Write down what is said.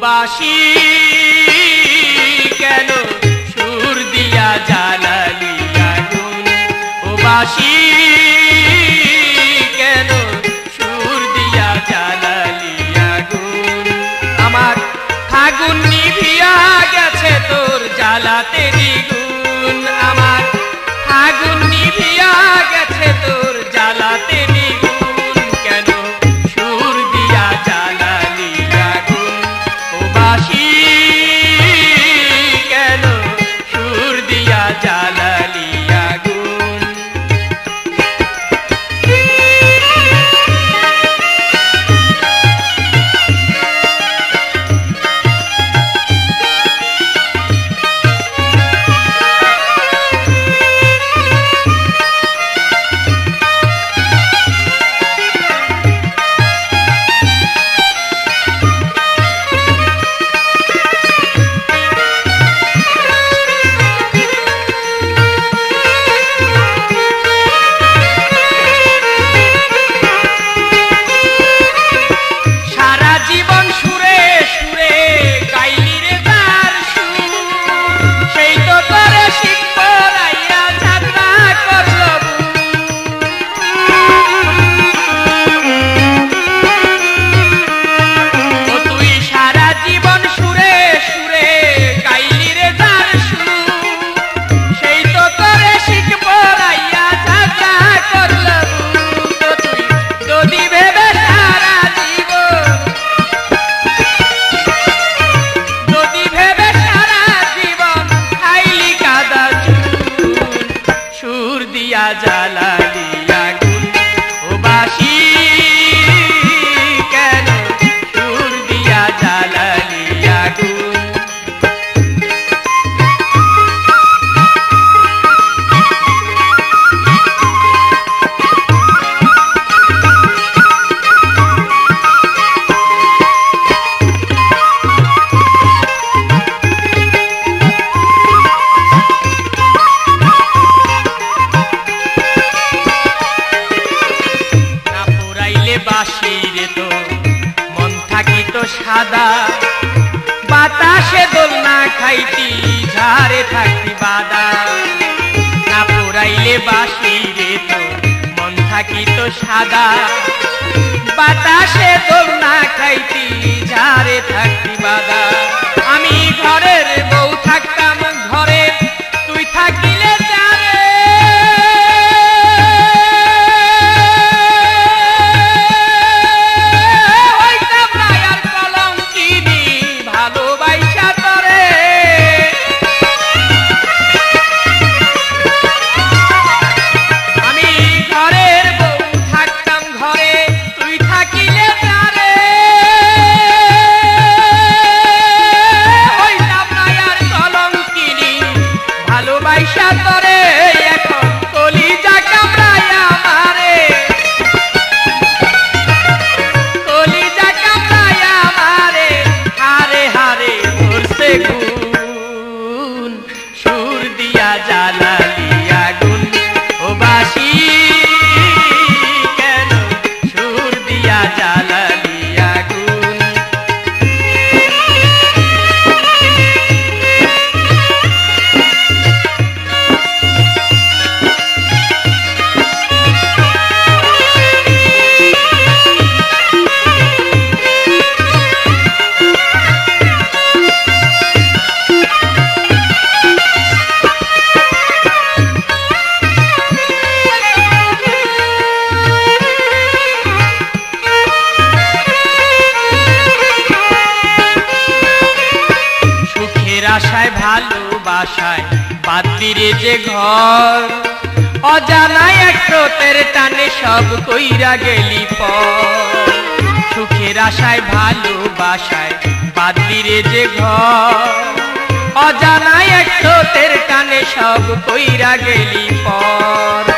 বাঁশি কেন সুর দিয়া জ্বালালি আগুন, ও বাঁশি কেন সুর দিয়া জ্বালালি আগুন। আমার ফাগুন নিভিয়া গেছে তোর জ্বালাতে দ্বিগুণ, আমার ফাগুন নিভিয়া গেছে তোর জ্বালাতে দ্বিগুণ। কেন সুর দিয়া জ্বালালি আগুন, ও বাঁশি কেন সুর দিয়া জ্বালালি আগুন। জ্বালালি আগুন, ও বাঁশি কেন সুর দিয়া জ্বালালি আগুন। বাঁশিরে তো মন থাকিত সাদা, বাতাসে দোলনা খাইতি ঝাড়ে থাকতি বাদা। না পোড়াইলে বাঁশিরে তো মন থাকিত সাদা, বাতাসে দোলনা খাইতি ঝাড়ে থাকতি বাদা। আমি ঘরের বউ থাকতাম ঘরে, তুই থাকিলে সুর দিয়া জ্বালালি আগুন, ও বাঁশি কেন সুর দিয়া জ্বালালি আগুন। আশায় ভালোবাসায় বাদলিরে যে ঘর, অজানায় এক স্রোতের টানে সব কইরা গেলি পর। সুখের আশায় ভালোবাসায় বাদলিরে যে ঘর, অজানায় এক স্রোতের টানে সব কইরা গেলি পর।